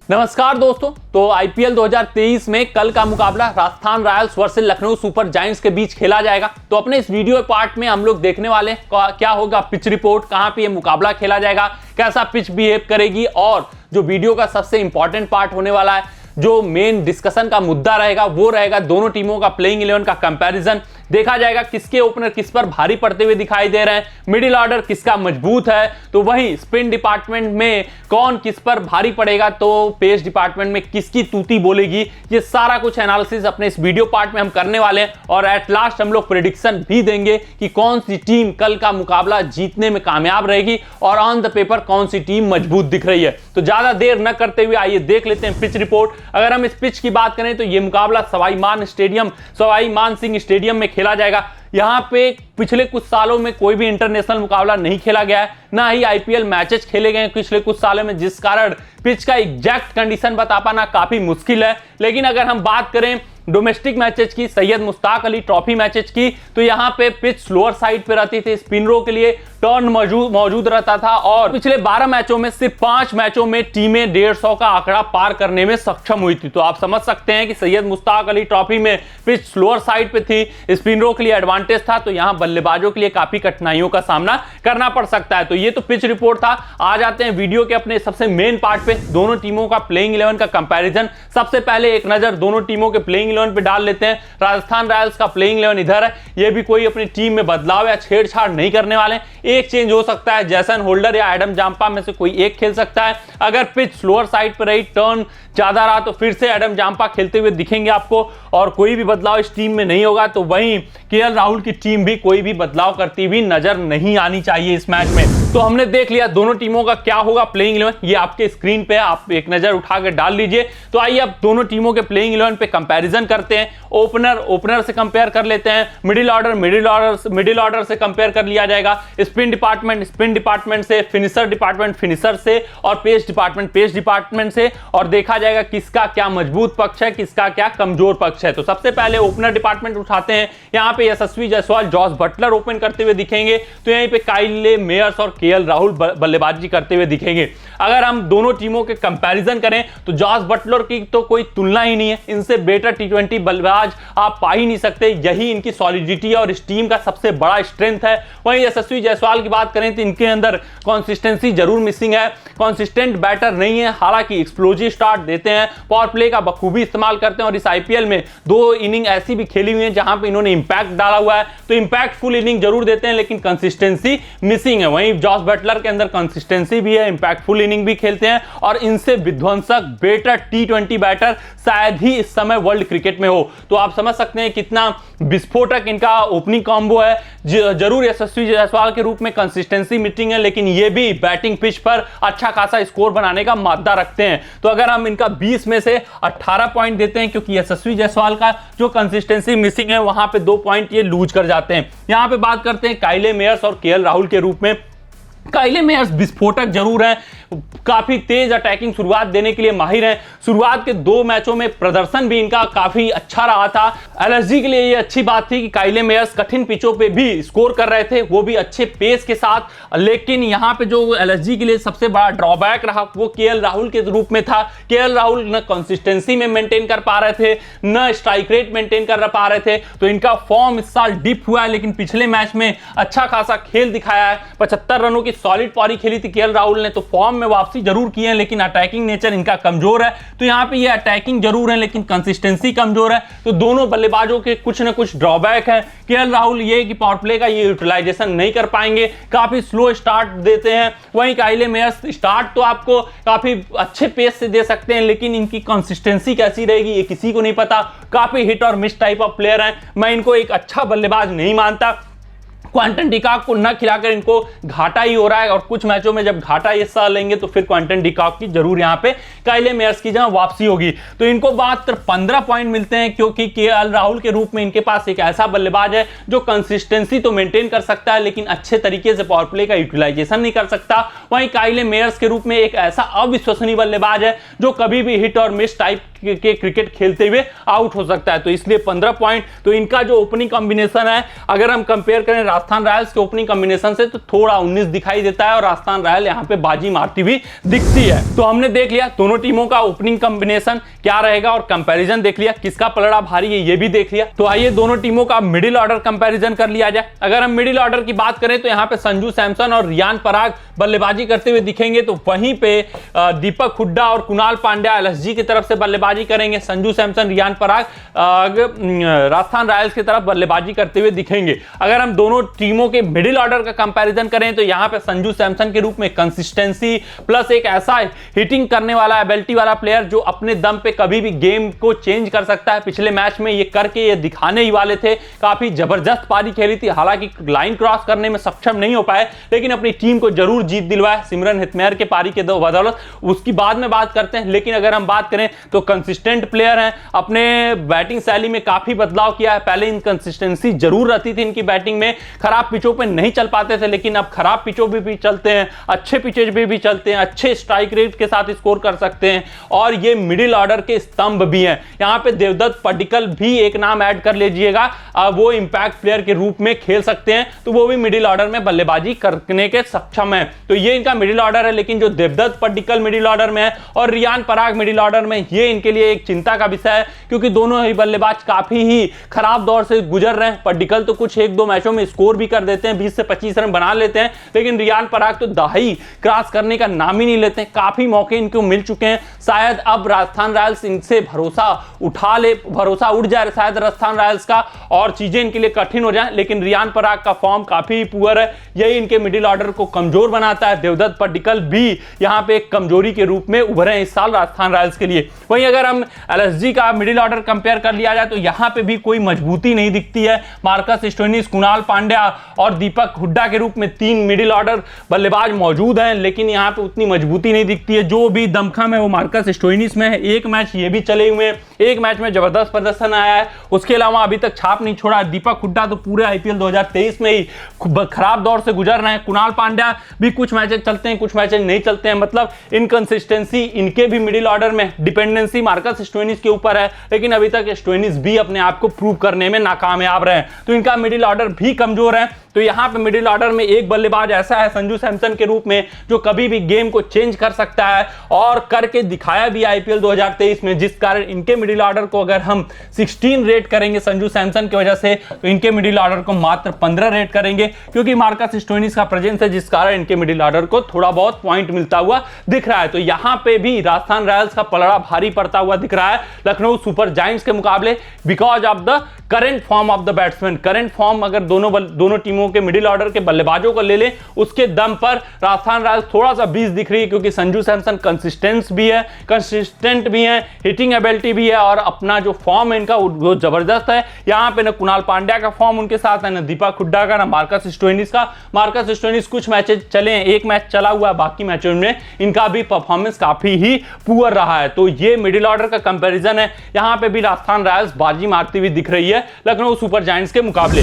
नमस्कार दोस्तों। तो आईपीएल 2023 में कल का मुकाबला Rajasthan Royals versus Lucknow super giants के बीच खेला जाएगा। तो अपने इस वीडियो पार्ट में हम लोग देखने वाले क्या होगा पिच रिपोर्ट, कहां पे ये मुकाबला खेला जाएगा, कैसा पिच बिहेव करेगी, और जो वीडियो का सबसे इंपॉर्टेंट पार्ट होने वाला है, जो मेन डिस्कशन का मुद्दा रहेगा, वो रहेगा दोनों टीमों का प्लेइंग 11 का कंपैरिजन। देखा जाएगा किसके ओपनर किस पर भारी पड़ते हुए दिखाई दे रहे हैं, मिडिल ऑर्डर किसका मजबूत है, तो वहीं स्पिन डिपार्टमेंट में कौन किस पर भारी पड़ेगा, तो पेस डिपार्टमेंट में किसकी तूती बोलेगी। ये सारा कुछ एनालिसिस अपने इस वीडियो पार्ट में हम करने वाले हैं, और एट लास्ट हम लोग प्रेडिक्शन भी देंगे कि कौन सी टीम कल का मुकाबला जीतने में कामयाब रहेगी और ऑन द पेपर कौन सी टीम मजबूत दिख रही है। तो ज्यादा देर न करते हुए आइए देख लेते हैं पिच रिपोर्ट। अगर हम इस पिच की बात करें तो यह मुकाबला सवाई मान सिंह स्टेडियम में खेला जाएगा। यहां पे पिछले कुछ सालों में कोई भी इंटरनेशनल मुकाबला नहीं खेला गया है, ना ही आईपीएल मैचेस खेले गए हैं पिछले कुछ सालों में, जिस कारण पिच का एग्जैक्ट कंडीशन बता पाना काफी मुश्किल है। लेकिन अगर हम बात करें डोमेस्टिक मैचेस की, सैयद मुश्ताक अली ट्रॉफी मैचेस की, तो यहां पे पिच स्लोअर साइड पे रहती थी, स्पिनरों के लिए टर्न मौजूद रहता था, और पिछले 12 मैचों में सिर्फ 5 मैचों में टीमें 150 का आंकड़ा पार करने में सक्षम हुई थी। तो आप समझ सकते हैं कि सैयद मुश्ताक अली ट्रॉफी में पिच स्लोअर साइड पे थी, स्पिनरों के लिए एडवांटेज था, तो यहां बल्लेबाजों के लिए काफी कठिनाइयों का सामना करना पड़ सकता है। तो ये तो पिच रिपोर्ट था। आ जाते हैं वीडियो के अपने सबसे मेन पार्ट पे, दोनों टीमों का प्लेइंग 11 का कंपैरिजन। सबसे पहले एक नजर दोनों टीमों के प्लेइंग 11 पे डाल लेते हैं। राजस्थान रॉयल्स का प्लेइंग 11 इधर है। ये भी कोई अपनी टीम में बदलाव या छेड़छाड़ नहीं करने वाले। एक चेंज हो सकता है, जैसन होल्डर या एडम जांपा में से कोई एक खेल सकता है। अगर पिच स्लोअर साइड पर रही, टर्न ज्यादा रहा, तो फिर से एडम जांपा खेलते हुए दिखेंगे आपको, और कोई भी बदलाव इस टीम में नहीं होगा। तो वहीं केएल राहुल की टीम भी कोई भी बदलाव करती हुई नजर नहीं आनी चाहिए इस मैच में। तो हमने देख लिया दोनों टीमों का क्या होगा प्लेइंग 11, ये आपके स्क्रीन पे आप एक नजर उठा के डाल लीजिए। तो आइए अब दोनों टीमों के प्लेइंग 11 पे कंपैरिजन करते हैं। ओपनर से कंपेयर कर लेते हैं, मिडिल ऑर्डर से कंपेयर कर लिया जाएगा, स्पिन डिपार्टमेंट से, फिनिशर से, और पेस डिपार्टमेंट से, और देखा जाएगा किसका क्या मजबूत पक्ष है, किसका क्या कमजोर पक्ष है। तो सबसे पहले ओपनर डिपार्टमेंट उठाते हैं। यहां पे यशस्वी जायसवाल, जॉस बटलर ओपन करते हुए दिखेंगे, तो यहीं पे काइले मेयर्स और केएल राहुल बल्लेबाजी करते हुए दिखेंगे। अगर हम दोनों टीमों के कंपैरिजन करें तो जॉस बटलर की तो कोई तुलना ही नहीं है, इनसे बेटर टी20 बल्लेबाज आप पा ही नहीं सकते। यही इनकी सॉलिडिटी और इस टीम का सबसे बड़ा स्ट्रेंथ है। वहीं यशस्वी जायसवाल की बात करें तो इनके अंदर कंसिस्टेंसी जरूर मिसिंग है, कंसिस्टेंट बैटर नहीं है। हालांकि एक्सप्लोजिव स्टार्ट देते हैं, पावर प्ले का बखूबी इस्तेमाल करते हैं, और इस आईपीएल में 2 इनिंग ऐसी भी खेली हुई है जहां पे इन्होंने इंपैक्ट डाला हुआ है। तो इंपैक्टफुल इनिंग जरूर देते हैं, लेकिन कंसिस्टेंसी मिसिंग है। वहीं जॉस बटलर के अंदर कंसिस्टेंसी भी है, इंपैक्टफुल इनिंग भी खेलते हैं, और इनसे विध्वंसक बेटर टी20 बैटर शायद ही इस समय वर्ल्ड क्रिकेट में हो। तो आप समझ सकते हैं कितना विस्फोटक इनका ओपनिंग कॉम्बो है। जरूर यशस्वी जायसवाल के रूप में कंसिस्टेंसी मिसिंग है, लेकिन ये भी बैटिंग पिच पर अच्छा खासा स्कोर बनाने का मादा रखते हैं। तो अगर हम इनका 20 में से 18 पॉइंट देते हैं, क्योंकि यशस्वी जायसवाल का जो कंसिस्टेंसी मिसिंग है वहां पे 2 पॉइंट ये लूज कर जाते हैं। यहां पे बात करते हैं काइले मेयर्स और केएल राहुल के रूप में। काइले मेयर्स विस्फोटक जरूर हैं, काफी तेज अटैकिंग शुरुआत देने के लिए माहिर हैं। शुरुआत के 2 मैचों में प्रदर्शन भी इनका काफी अच्छा रहा था। एलएसजी के लिए ये अच्छी बात थी कि काइले मेयर्स कठिन पिचों पे भी स्कोर कर रहे थे, वो भी अच्छे पेस के साथ। लेकिन यहां पे जो एलएसजी के लिए सबसे बड़ा ड्रॉबैक रहा वो केएल राहुल के रूप में था। केएल राहुल न कंसिस्टेंसी में मेंटेन कर पा रहे थे, न स्ट्राइक रेट मेंटेन कर पा रहे थे। तो इनका फॉर्म इस साल डिप हुआ है, लेकिन पिछले मैच में अच्छा खासा खेल दिखाया है। 75 रनों की सॉलिड पारी खेली थी केएल राहुल ने, तो फॉर्म में वापसी जरूर की है, लेकिन अटैकिंग नेचर इनका कमजोर है। तो यहां पे ये अटैकिंग जरूर है, लेकिन कंसिस्टेंसी कमजोर है। तो दोनों बल्लेबाजों के कुछ ना कुछ ड्रॉबैक है। केएल राहुल ये कि पावर प्ले का ये यूटिलाइजेशन नहीं कर पाएंगे, काफी स्लो स्टार्ट देते हैं। वहीं काइले मेयर्स स्टार्ट तो आपको काफी अच्छे पेस से दे सकते हैं, लेकिन इनकी कंसिस्टेंसी कैसी रहेगी ये किसी को नहीं पता। काफी हिट और मिस टाइप ऑफ प्लेयर हैं। मैं इनको एक अच्छा बल्लेबाज नहीं मानता। क्विंटन डिकॉक को न खिलाकर इनको घाटा ही हो रहा है, और कुछ मैचों में जब घाटा ये सह लेंगे तो फिर क्विंटन डिकॉक की जरूर यहां पे काइले मेयर्स की जहां वापसी होगी। तो इनको मात्र 15 पॉइंट मिलते हैं, क्योंकि केएल राहुल के रूप में इनके पास एक ऐसा बल्लेबाज है जो कंसिस्टेंसी तो मेंटेन कर सकता है, लेकिन अच्छे तरीके से पावर प्ले का यूटिलाइजेशन नहीं कर सकता। वहीं काइले मेयर्स के रूप में एक ऐसा अविश्वसनीय बल्लेबाज है जो कभी भी हिट और मिस टाइप के क्रिकेट खेलते हुए आउट हो सकता है। तो इसलिए 15 पॉइंट। तो इनका जो ओपनिंग कॉम्बिनेशन है अगर हम कंपेयर करें राजस्थान रॉयल्स के ओपनिंग कॉम्बिनेशन से तो थोड़ा 19 दिखाई देता है और राजस्थान रॉयल यहां पे बाजी मारती हुई दिखती है। तो हमने देख लिया दोनों टीमों का ओपनिंग कॉम्बिनेशन क्या रहेगा और कंपैरिजन देख लिया, किसका पलड़ा भारी है ये भी देख लिया। तो आइए दोनों टीमों का मिडिल ऑर्डर कंपैरिजन कर लिया जाए। अगर हम मिडिल ऑर्डर की बात करें तो यहां पे संजू सैमसन और रियान पराग बल्लेबाजी करते हुए दिखेंगे, तो वहीं पे दीपक हुड्डा और कुणाल पांड्या एलएसजी की तरफ से बल्लेबाजी करेंगे। संजू सैमसन रियान पराग राजस्थान रॉयल्स की तरफ बल्लेबाजी करते हुए दिखेंगे। अगर हम दोनों टीमों के मिडिल ऑर्डर का कंपैरिजन करें तो यहां पे संजू सैमसन के रूप में कंसिस्टेंसी प्लस एक ऐसा हिटिंग करने वाला एबिलिटी वाला प्लेयर जो अपने दम पे कभी भी गेम को चेंज कर सकता है। पिछले मैच में ये करके ये दिखाने ही वाले थे, काफी जबरदस्त पारी खेली थी, हालांकि लाइन क्रॉस करने में सक्षम नहीं हो पाए लेकिन अपनी टीम को जरूर जीत दिलवाया सिमरन हेटमेयर के पारी के बदौलत। उसकी बाद में बात करते हैं, लेकिन अगर हम बात करें तो कंसिस्टेंट प्लेयर हैं, अपने बैटिंग शैली में काफी बदलाव किया है। पहले इनकंसिस्टेंसी जरूर रहती थी इनकी बैटिंग में, खराब पिचों पे नहीं चल पाते थे, लेकिन अब खराब पिचों भी चलते हैं, अच्छे पिचेज भी चलते हैं, अच्छे स्ट्राइक रेट के साथ स्कोर कर सकते हैं और ये मिडिल ऑर्डर के स्तंभ भी हैं। यहां पे देवदत्त पड्डीकल भी एक नाम ऐड कर लीजिएगा, वो इंपैक्ट प्लेयर के रूप में खेल सकते हैं, तो वो भी मिडिल ऑर्डर में बल्लेबाजी करने के सक्षम है। तो ये इनका मिडिल ऑर्डर है, लेकिन जो देवदत्त पड्डीकल मिडिल ऑर्डर में है और रियान पराग मिडिल ऑर्डर में, ये इनके लिए एक चिंता का विषय है क्योंकि दोनों ही बल्लेबाज काफी ही खराब दौर से गुजर रहे हैं। पड्डीकल तो कुछ एक दो मैचों में स्कोर भी कर देते हैं, 20 से 25 रन बना लेते हैं, लेकिन रियान पराग तो दहाई क्रॉस करने का नाम ही नहीं लेते हैं। काफी मौके इनको मिल चुके हैं, शायद अब राजस्थान रॉयल्स इनसे भरोसा उठ जाए शायद राजस्थान रॉयल्स का और चीजें इनके लिए कठिन हो जाए, लेकिन रियान पराग का फॉर्म काफी पुअर है, यही इनके मिडिल ऑर्डर को कमजोर बनाता है। देवदत्त पड्डीकल भी यहां पे एक कमजोरी के रूप में उभरे हैं इस साल राजस्थान रॉयल्स के लिए। वहीं अगर हम एलएसजी का मिडिल ऑर्डर कंपेयर कर लिया जाए तो यहां पे भी कोई मजबूती नहीं दिखती है। मार्कस स्टोइनिस, कुणाल पांड्या और दीपक हुड्डा के रूप में 3 मिडिल ऑर्डर बल्लेबाज मौजूद हैं, लेकिन यहां पे उतनी मजबूती नहीं दिखती है। जो भी दमखम है वो मार्कस स्टोइनिस में है, एक मैच ये भी चले हुए हैं, एक मैच में जबरदस्त प्रदर्शन आया है, उसके अलावा अभी तक छाप नहीं छोड़ा। दीपक हुड्डा तो पूरे आईपीएल 2023 में ही खराब दौर से गुजर रहे हैं। कुणाल पांड्या भी कुछ मैचेस चलते हैं, कुछ मैचेस नहीं चलते हैं, मतलब इनकंसिस्टेंसी इनके भी मिडिल ऑर्डर में, डिपेंडेंसी मार्कस स्टोइनिस के ऊपर है, लेकिन अभी तक स्टोइनिस भी अपने आप को प्रूव करने में नाकामयाब रहे हैं, तो इनका मिडिल ऑर्डर भी कमजोर है। तो यहां पे मिडिल ऑर्डर में एक बल्लेबाज ऐसा है संजू सैमसन के रूप में जो कभी भी गेम को चेंज कर सकता है और करके दिखाया भी आईपीएल 2023 में, जिस कारण इनके मिडिल ऑर्डर को अगर हम 16 रेट करेंगे संजू सैमसन की वजह से, तो इनके मिडिल ऑर्डर को मात्र 15 रेट करेंगे क्योंकि मार्कस स्टोइनिस का प्रेजेंस है, जिस कारण इनके मिडिल ऑर्डर को थोड़ा बहुत पॉइंट मिलता हुआ दिख रहा है। तो यहां पे भी राजस्थान रॉयल्स का पलड़ा भारी पड़ता हुआ दिख रहा है लखनऊ सुपर जायंट्स के मुकाबले, because of the current form of the batsman. Current form अगर दोनों टीमों के मिडिल ऑर्डर के बल्लेबाजों को ले लें, उसके दम पर राजस्थान रॉयल्स थोड़ा सा 20 दिख रही है क्योंकि संजू सैमसन कंसिस्टेंट भी है, हिटिंग एबिलिटी भी है और अपना जो फॉर्म है इनका वो जबरदस्त है। यहां पे ना कुणाल पांड्या का फॉर्म उनके साथ है, ना दीपक हुड्डा का, ना मार्कस स्टोइनिस का। मार्कस स्टोइनिस कुछ मैचेस चले हैं, एक मैच चला हुआ है, बाकी मैचों में इनका भी परफॉर्मेंस काफी ही पुअर रहा है। तो ये मिडिल ऑर्डर का कंपैरिजन है, यहां पे भी राजस्थान रॉयल्स बाजी मारती हुई दिख रही है लखनऊ सुपर जायंट्स के मुकाबले।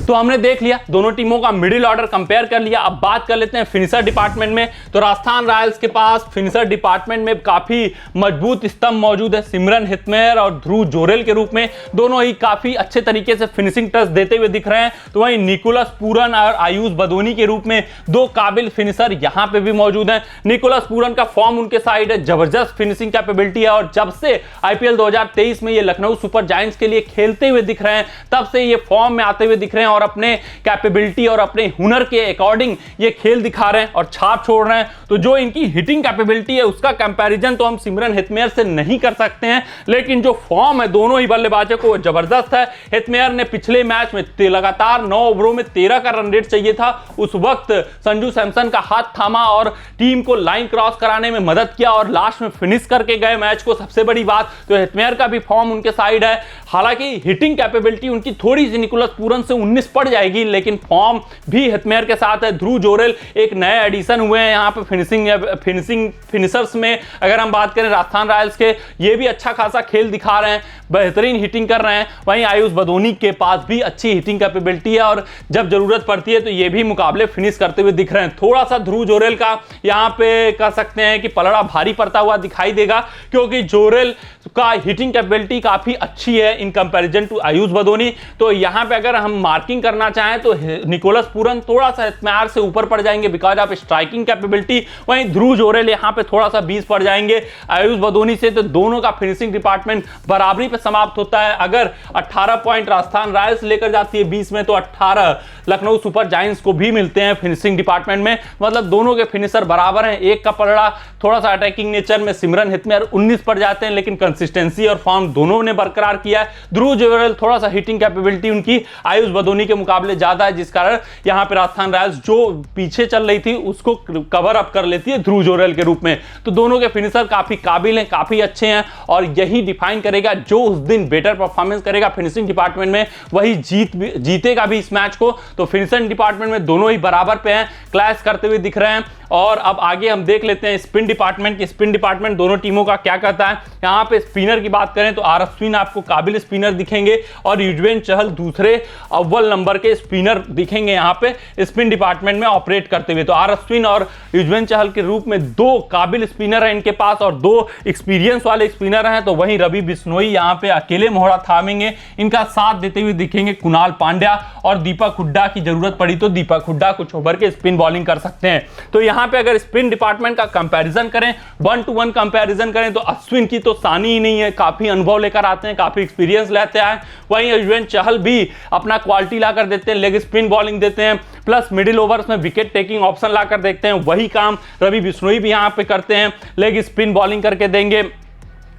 तो हमने देख लिया दोनों टीमों का मिडिल ऑर्डर कंपेयर कर लिया। अब बात कर लेते हैं फिनिशर डिपार्टमेंट में। तो राजस्थान रॉयल्स के पास फिनिशर डिपार्टमेंट में काफी मजबूत स्तंभ मौजूद है, सिमरन हेटमेयर और ध्रुव जोरेल के रूप में, दोनों ही काफी अच्छे तरीके से फिनिशिंग टच देते हुए दिख रहे हैं। तो वहीं निकोलस पूरन और आयुष बदोनी के रूप में दो काबिल फिनिशर यहां पे भी मौजूद हैं। निकोलस पूरन का फॉर्म उनके साइड है, जबरदस्त फिनिशिंग कैपेबिलिटी है और जब से आईपीएल 2023 में ये लखनऊ सुपर जायंट्स के लिए खेलते हुए दिख रहे हैं तब से ये फॉर्म में आते हुए दिख रहे हैं और अपने कैपेबिलिटी और अपने हुनर के अकॉर्डिंग ये खेल दिखा रहे हैं और छाप छोड़ रहे हैं। तो जो इनकी हिटिंग कैपेबिलिटी है उसका कंपैरिजन तो हम सिमरन हेटमेयर से नहीं कर सकते हैं, लेकिन जो फॉर्म है दोनों ही बल्लेबाजों को जबरदस्त है। हेटमेयर ने पिछले मैच में लगातार 9 ओवरों में 13 का रन रेट चाहिए था, उस वक्त संजू सैमसन का हाथ थामा और टीम को लाइन क्रॉस कराने में मदद किया और लास्ट में फिनिश करके गए मैच को। सबसे बड़ी बात तो हेटमेयर का भी फॉर्म उनके साइड है, हालांकि हिटिंग कैपेबिलिटी उनकी थोड़ी सी निकोलस पूरन से 19 पड़ जाएगी, लेकिन फॉर्म भी हितमेर के साथ है। ध्रुव जोरेल एक नए एडिशन हुए हैं यहाँ पे फिनिशर्स में। अगर हम बात करें राजस्थान रॉयल्स के, ये भी अच्छा खासा खेल दिखा रहे हैं, बेहतरीन हिटिंग कर रहे हैं। वहीं आयुष बदोनी के पास भी अच्छी हिटिंग कैपेबिलिटी है और जब जरूरत पड़ती है तो ये भी मुकाबले फिनिश करते हुए दिख रहे हैं। थोड़ा सा ध्रुव जोरेल का यहाँ पे कह सकते हैं कि पलड़ा भारी पड़ता हुआ दिखाई देगा, क्योंकि जोरेल का हिटिंग कैपेबिलिटी काफी अच्छी है in comparison to Ayush Badoni. तो यहाँ पे अगर हम मार्किंग करना चाहें तो निकोलस पूरन थोड़ा सा हितमेर से ऊपर पड़ जाएंगे बिकॉज ऑफ स्ट्राइकिंग कैपेबिलिटी। वहीं ध्रुव जोरेल यहाँ पे थोड़ा सा 20 पड़ जाएंगे आयुष बदोनी से। तो दोनों का फिनिशिंग डिपार्टमेंट बराबरी पे समाप्त होता है। अगर 18 पॉइंट राजस्थान रॉयल्स लेकर जाती है 20 में, तो 18 लखनऊ सुपर जायंट्स को भी मिलते हैं फिनिशिंग डिपार्टमेंट में। मतलब दोनों के फिनिशर बराबर हैं। एक का पलड़ा थोड़ा सा अटैकिंग नेचर में सिमरन हितमेर 19 पड़ जाते हैं, लेकिन कंसिस्टेंसी और फॉर्म दोनों ने बरकरार किया है। ध्रुव जोरेल थोड़ा सा हिटिंग कैपेबिलिटी उनकी आयुष बदोनी के मुकाबले ज्यादा है, जिस कारण यहां पे राजस्थान रॉयल्स जो पीछे चल रही थी उसको कवर अप कर लेती है ध्रुव जोरेल के रूप में। तो दोनों के फिनिशर काफी काबिल हैं, काफी अच्छे हैं और यही डिफाइन करेगा जो उस दिन बेटर परफॉर्मेंस करेगा फिनिशिंग डिपार्टमेंट में वही जीतेगा भी इस मैच को। तो फिनिशिंग डिपार्टमेंट में दोनों ही बराबर पे हैं, क्लैश करते हुए दिख रहे हैं। और अब आगे हम देख लेते हैं स्पिन डिपार्टमेंट की। स्पिन डिपार्टमेंट दोनों टीमों का क्या कहता है। यहाँ पे स्पिनर की बात करें तो आर अश्विन आपको काबिल स्पिनर दिखेंगे और युजवेंद्र चहल दूसरे अव्वल नंबर के स्पिनर दिखेंगे यहाँ पे स्पिन डिपार्टमेंट में ऑपरेट करते हुए। तो आर अश्विन और युजवेंद्र चहल के रूप में दो काबिल स्पिनर हैं इनके पास और दो एक्सपीरियंस वाले स्पिनर हैं। तो वहीं रवि बिश्नोई यहाँ पे अकेले मोहरा थामेंगे, इनका साथ देते हुए दिखेंगे कुणाल पांड्या और दीपक हुड्डा। की जरूरत पड़ी तो दीपक हुड्डा कुछ ओवर के स्पिन बॉलिंग कर सकते हैं। तो यहाँ पे अगर स्पिन डिपार्टमेंट का कंपैरिजन करें, 1-to-1 कंपैरिजन करें तो अश्विन की तो सानी ही नहीं है, काफी अनुभव लेकर आते हैं, काफी एक्सपीरियंस लेते हैं। वहीं युजवेंद्र चहल भी अपना क्वालिटी लाकर देते हैं, लेग स्पिन बॉलिंग देते हैं, प्लस मिडिल ओवर्स में विकेट टेकिंग ऑप्शन लाकर देखते हैं। वही काम रवि बिश्नोई भी यहाँ पे करते हैं, लेग स्पिन बॉलिंग करके देंगे,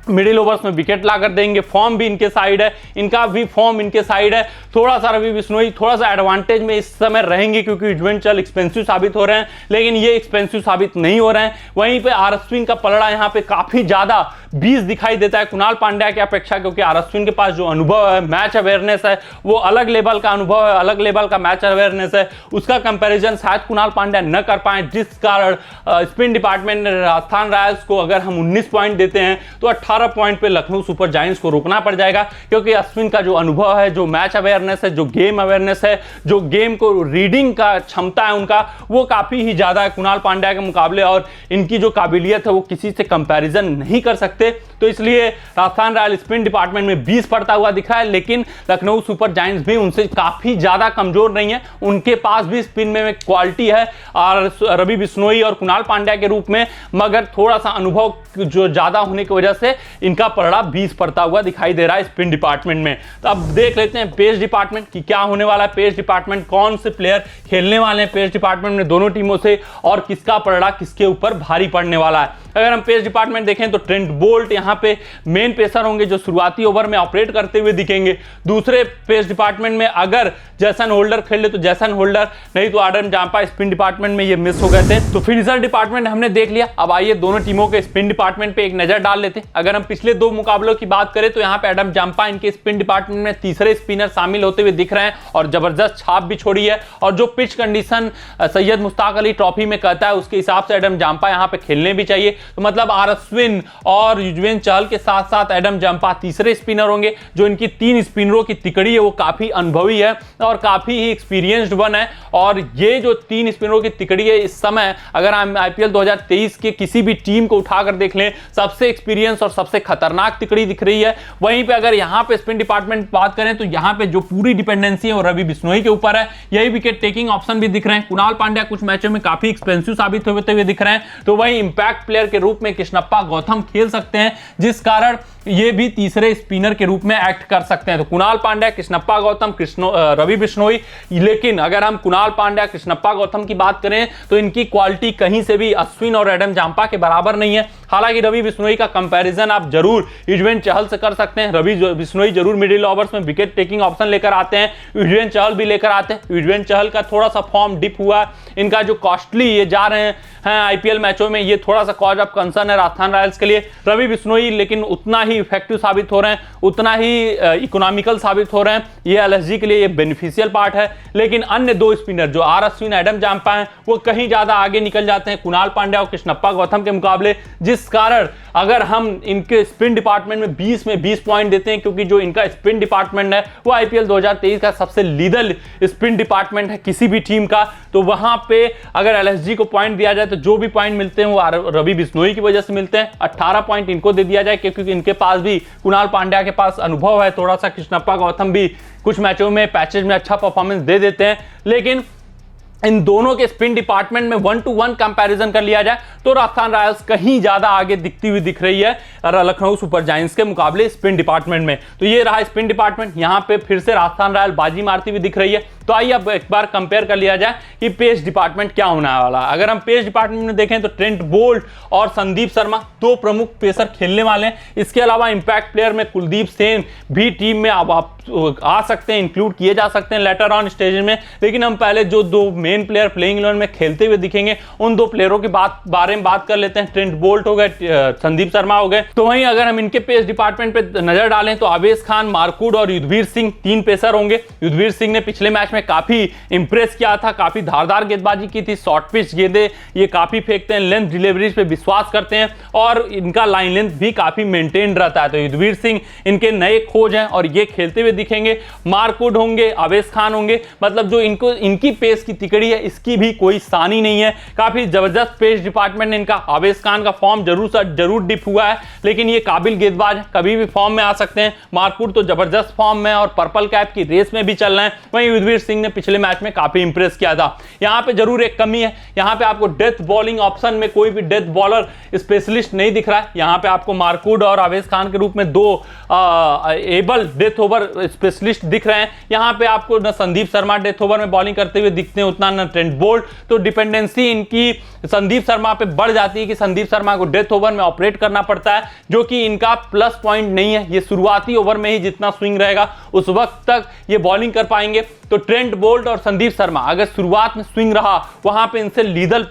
मिडिल ओवर्स में विकेट लाकर देंगे। फॉर्म भी इनके साइड है, इनका भी फॉर्म इनके साइड है। थोड़ा सा रवि बिश्नोई थोड़ा सा एडवांटेज में इस समय रहेंगे क्योंकि युजवेंद्र चहल एक्सपेंसिव साबित हो रहे हैं, लेकिन ये एक्सपेंसिव साबित नहीं हो रहे हैं। वहीं पे आर अश्विन का पलड़ा यहाँ पे काफी ज्यादा 20 दिखाई देता है कुणाल पांड्या की अपेक्षा, क्योंकि आर अश्विन के पास जो अनुभव है, मैच अवेयरनेस है, वो अलग लेवल का अनुभव है, अलग लेवल का मैच अवेयरनेस है। उसका कंपेरिजन शायद कुणाल पांड्या न कर पाए, जिस कारण स्पिन डिपार्टमेंट ने राजस्थान रॉयल्स को अगर हम 19 पॉइंट देते हैं तो 18 पॉइंट पे लखनऊ सुपर जायंट्स को रोकना पड़ जाएगा, क्योंकि अश्विन का जो अनुभव है, जो मैच अवेयरनेस है, जो गेम अवेयरनेस है, जो गेम को रीडिंग का क्षमता है उनका, वो काफी ही ज्यादा है कुणाल पांड्या के मुकाबले और इनकी जो काबिलियत है वो किसी से कंपैरिजन नहीं कर सकते। तो इसलिए राजस्थान रॉयल स्पिन डिपार्टमेंट में 20 पड़ता हुआ दिखा है, लेकिन लखनऊ सुपर जायंट्स भी उनसे काफी ज्यादा कमजोर नहीं है, उनके पास भी स्पिन में क्वालिटी है और रवि बिश्नोई और कुणाल पांड्या के रूप में, मगर थोड़ा सा अनुभव जो ज्यादा होने की वजह से इनका पलड़ा 20 पड़ता हुआ दिखाई दे रहा है स्पिन डिपार्टमेंट में। तो अब देख लेते हैं पेस डिपार्टमेंट की क्या होने वाला है। पेस डिपार्टमेंट कौन से प्लेयर खेलने वाले हैं पेस डिपार्टमेंट में दोनों टीमों से और किसका पलड़ा किसके ऊपर भारी पड़ने वाला है। अगर हम पेस डिपार्टमेंट देखें तो ट्रेंट बोल्ट यहाँ पे मेन पेसर होंगे जो शुरुआती ओवर में ऑपरेट करते हुए दिखेंगे। दूसरे पेस डिपार्टमेंट में अगर जैसन होल्डर खेल ले तो जैसन होल्डर, नहीं तो आडम जांपा स्पिन डिपार्टमेंट में ये मिस हो गए थे। तो फिनिशर डिपार्टमेंट हमने देख लिया। अब आइए दोनों टीमों के स्पिन डिपार्टमेंट पे एक नजर डाल लेते हैं। अगर हम पिछले दो मुकाबलों की बात करें तो यहाँ पे एडम जांपा इनके स्पिन डिपार्टमेंट में तीसरे स्पिनर शामिल होते हुए दिख रहे हैं और जबरदस्त छाप भी छोड़ी है। और जो pitch condition Syed Mushtaq Ali trophy में कहता है उसके हिसाब से एडम जांपा यहाँ पे खेलने भी चाहिए। तो मतलब आर अश्विन और युजवेंद्र चहल के साथ साथ एडम जांपा तीसरे स्पिनर होंगे। जो इनकी 3 स्पिनरों की तिकड़ी है वो काफी अनुभवी है और काफी ही एक्सपीरियंस्ड वन है। और ये जो 3 स्पिनरों की तिकड़ी है इस समय अगर हम आईपीएल 2023 के किसी भी टीम को उठाकर देख लें, सबसे एक्सपीरियंस और सबसे खतरनाक तिकड़ी दिख रही है। वहीं पे अगर यहाँ पे स्पिन डिपार्टमेंट बात करें तो यहाँ पे जो पूरी डिपेंडेंसी है वो रवि बिश्नोई के ऊपर है। यही विकेट टेकिंग ऑप्शन भी दिख रहे हैं। कुणाल पांड्या कुछ मैचों में काफी एक्सपेंसिव साबित होते हुए दिख रहे हैं। तो वही इंपैक्ट प्लेयर के रूप में कृष्णप्पा गौतम खेल सकते हैं, जिस कारण ये भी तीसरे स्पिनर के रूप में एक्ट कर सकते हैं। तो कुणाल पांड्या, कृष्णप्पा गौतम, रवि बिश्नोई। लेकिन अगर हम कुणाल पांड्या, कृष्णप्पा गौतम की बात करें तो इनकी क्वालिटी कहीं से भी अश्विन और एडम जांपा के बराबर नहीं है। हालांकि रवि बिश्नोई का कंपैरिजन आप जरूर युजवेंद्र चहल से कर सकते हैं। रवि बिश्नोई जरूर मिडिल ओवर्स में विकेट टेकिंग ऑप्शन लेकर आते हैं, युजवेंद्र चहल भी लेकर आते हैं। युजवेंद्र चहल का थोड़ा सा फॉर्म डिप हुआ, इनका जो कॉस्टली ये जा रहे हैं आईपीएल मैचों में, ये थोड़ा सा कॉज ऑफ कंसर्न है राजस्थान रॉयल्स के लिए। रवि बिश्नोई लेकिन उतना ही इफेक्टिव साबित हो रहे हैं, उतना ही इकोनॉमिकल साबित हो रहे हैं, ये एलएसजी के लिए ये बेनिफिशियल पार्ट है। लेकिन अन्य दो स्पिनर जो आर अश्विन, एडम जाम्पा हैं, वो कहीं ज्यादा आगे निकल जाते हैं कुणाल पांड्या और कृष्णप्पा गौतम के मुकाबले, जिस कारण अगर हम इनके स्पिन डिपार्टमेंट में 20 पॉइंट देते हैं, क्योंकि जो इनका स्पिन डिपार्टमेंट है वो आईपीएल 2023 का सबसे लीडर स्पिन डिपार्टमेंट है किसी भी टीम का, तो वहां पे अगर एलएसजी को पॉइंट दिया जाए तो जो भी पॉइंट मिलते हैं वो रवि बिश्नोई की वजह से मिलते हैं। 18 पॉइंट इनको दे दिया जाए क्योंकि इनके पास भी कुणाल पांड्या के पास अनुभव है थोड़ा सा, कृष्णप्पा गौतम भी कुछ मैचों में पैचेज में अच्छा परफॉर्मेंस दे देते हैं। लेकिन इन दोनों के स्पिन डिपार्टमेंट में 1-to-1 कंपैरिजन कर लिया जाए तो राजस्थान रॉयल्स कहीं ज्यादा आगे दिखती हुई दिख रही है लखनऊ सुपर जायंट्स के मुकाबले स्पिन डिपार्टमेंट में। तो ये रहा स्पिन डिपार्टमेंट, यहां पे फिर से राजस्थान रॉयल बाजी मारती हुई दिख रही है। तो आइए अब एक बार कंपेयर कर लिया जाए कि पेस डिपार्टमेंट क्या होने वाला है। अगर हम पेस डिपार्टमेंट में देखें तो ट्रेंट बोल्ट और संदीप शर्मा दो प्रमुख पेसर खेलने वाले हैं। इसके अलावा इंपैक्ट प्लेयर में कुलदीप सेन भी टीम में अब आ सकते हैं, इंक्लूड किए जा सकते हैं लेटर ऑन स्टेज में। लेकिन हम पहले जो दो मेन प्लेयर प्लेइंग 11 में खेलते हुए दिखेंगे उन दो प्लेयरों के बारे में बात कर लेते हैं। ट्रेंट बोल्ट हो गए, संदीप शर्मा हो गए। तो वहीं अगर हम इनके पेस डिपार्टमेंट पे नजर डालें तो आवेश खान, मार्कूड और युद्धवीर सिंह तीन पेसर होंगे। युद्धवीर सिंह ने पिछले मैच में काफी इंप्रेस किया था, काफी धारदार गेंदबाजी की थी, शॉर्ट पिच गेंदे ये काफी फेंकते हैं, लेंथ डिलीवरीज पे विश्वास करते हैं और इनका लाइन लेंथ भी काफी मेंटेन रहता है। तो युद्धवीर सिंह इनके नए खोज हैं और ये खेलते हुए दिखेंगे। मार्कूड होंगे, आवेश खान होंगे, मतलब जो इनकी पेस की तिकड़ी है इसकी भी कोई सानी नहीं है। काफी जबरदस्त पेस डिपार्टमेंट इनका। आवेश खान का फॉर्म जरूर डिप हुआ है लेकिन ये काबिल गेंदबाज है, कभी भी फॉर्म में आ सकते हैं। मार्कूड तो जबरदस्त फॉर्म में और पर्पल कैप की रेस में भी चल रहे हैं। वहीं युद्धवीर सिंह ने पिछले मैच में काफी इंप्रेस किया था। यहां पे जरूर एक कमी है, यहां पे आपको डेथ बॉलिंग ऑप्शन में कोई भी डेथ बॉलर स्पेशलिस्ट नहीं दिख रहा है। यहां पे आपको मार्कूड और आवेश खान के रूप में दो एबल डेथ ओवर स्पेशलिस्ट दिख रहे हैं। यहां पे आपको न संदीप शर्मा डेथ ओवर में बॉलिंग करते हुए दिखते हैं उतना, न ट्रेंट बोल्ट। तो डिपेंडेंसी इनकी संदीप शर्मा पे बढ़ जाती है कि संदीप शर्मा को डेथ ओवर में ऑपरेट करना पड़ता है, जो कि इनका प्लस पॉइंट नहीं है। ये शुरुआती ओवर में ही जितना स्विंग रहेगा उस वक्त तक ये बॉलिंग कर पाएंगे। तो ट्रेंट बोल्ट और संदीप शर्मा अगर शुरुआत में स्विंग रहा वहां पे इनसे लीडर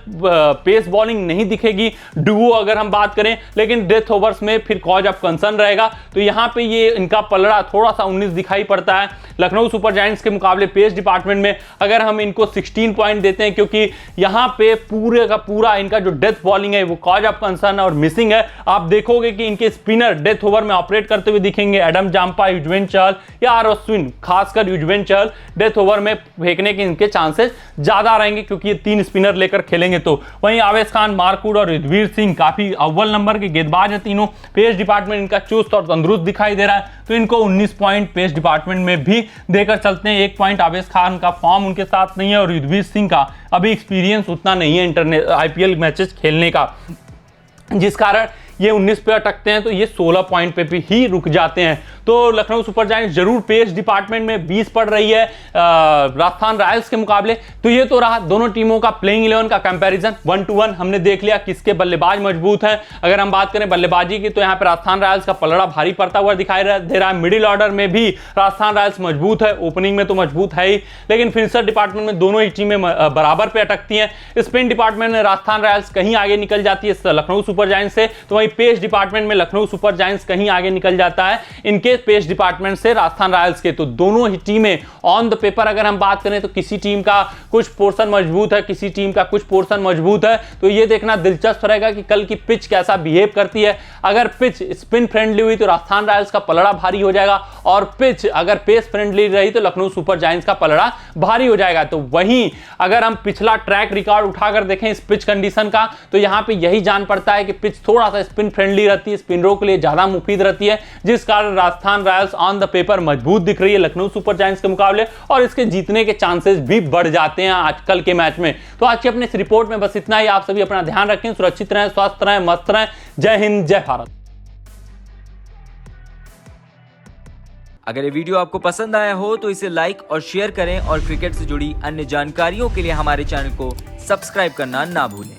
पेस बॉलिंग नहीं दिखेगी, डुओ अगर हम बात करें, लेकिन डेथ ओवर्स में फिर कॉज ऑफ कंसर्न रहेगा। तो यहां पे ये इनका पलड़ा थोड़ा सा 19 दिखाई पड़ता है लखनऊ सुपर जायंट्स के मुकाबले पेस डिपार्टमेंट में। अगर हम इनको 16 पॉइंट देते हैं क्योंकि यहां पे पूरे का पूरा इनका जो डेथ बॉलिंग है वो कॉज ऑफ कंसर्न और मिसिंग है। आप देखोगे कि इनके स्पिनर डेथ ओवर में ऑपरेट करते हुए दिखेंगे, एडम जाम्पा, युजवेंद्र चहल या आर अश्विन, खासकर युजवेंद्र चहल डेथ ओवर में फेंकने के इनके चांसेस ज्यादा रहेंगे क्योंकि ये तीन स्पिनर लेकर खेलेंगे। तो वहीं आवेश खान, मार्कूड और युद्धवीर सिंह काफी अव्वल नंबर के गेंदबाज है तीनों। पेस डिपार्टमेंट इनका चुस्त और तंदुरुस्त दिखाई दे रहा है, तो इनको 19 पॉइंट पेस डिपार्टमेंट में भी देकर चलते हैं। 1 पॉइंट आवेश खान का फॉर्म उनके साथ नहीं है और युद्धवीर सिंह का अभी एक्सपीरियंस उतना नहीं है आईपीएल मैचेस खेलने का, जिस कारण ये 19 पे अटकते हैं। तो ये 16 पॉइंट पे भी ही रुक जाते हैं। तो लखनऊ सुपर जायंट्स जरूर पेस डिपार्टमेंट में 20 पड़ रही है राजस्थान रॉयल्स के मुकाबले। तो ये तो रहा दोनों टीमों का प्लेइंग 11 का कंपैरिजन 1-to-1। हमने देख लिया किसके बल्लेबाज मजबूत हैं। अगर हम बात करें बल्लेबाजी की तो यहाँ पे राजस्थान रॉयल्स का पलड़ा भारी पड़ता हुआ दिखाई दे रहा है। मिडिल ऑर्डर में भी राजस्थान रॉयल्स मजबूत है, ओपनिंग में तो मजबूत है ही, लेकिन फिनिशर डिपार्टमेंट में दोनों ही टीमें बराबर पे अटकती हैं। स्पिन डिपार्टमेंट में राजस्थान रॉयल्स कहीं आगे निकल जाती है लखनऊ सुपर जायंट्स से, तो वहीं पेस डिपार्टमेंट में लखनऊ सुपर जायंट्स कहीं आगे निकल जाता है इनके पेस डिपार्टमेंट से राजस्थान रॉयल्स के। तो दोनों ही टीमें ऑन द पेपर अगर हम बात करें तो किसी टीम का कुछ पोर्शन मजबूत है, किसी टीम का कुछ पोर्शन मजबूत है। तो ये देखना दिलचस्प रहेगा कि कल की पिच कैसा बिहेव करती है। अगर पिच स्पिन फ्रेंडली हुई तो राजस्थान रॉयल्स का पलड़ा भारी हो जाएगा और पिच अगर पेस फ्रेंडली रही तो लखनऊ सुपर जायंट्स का पलड़ा भारी हो जाएगा। तो वहीं अगर हम पिछला ट्रैक रिकॉर्ड उठाकर देखें इस पिच कंडीशन का तो यहां पे यही जान पड़ता है कि पिच थोड़ा सा स्पिन फ्रेंडली रहती है, स्पिनरों के लिए ज्यादा मुफीद रहती है, जिस कारण Rajasthan Royals on the paper मजबूत दिख रही है लखनऊ सुपर जायंट्स के मुकाबले और इसके जीतने के चांसेस भी बढ़ जाते हैं आज कल के मैच में। तो आज की अपने इस रिपोर्ट में बस इतना ही। आप सभी अपना ध्यान रखें, सुरक्षित रहें, स्वस्थ रहें, मस्त रहें। जय हिंद, जय भारत। अगर ये वीडियो आपको पसंद आया हो तो इसे लाइक और शेयर करें और क्रिकेट से जुड़ी अन्य जानकारियों के लिए हमारे चैनल को सब्सक्राइब करना ना भूलें।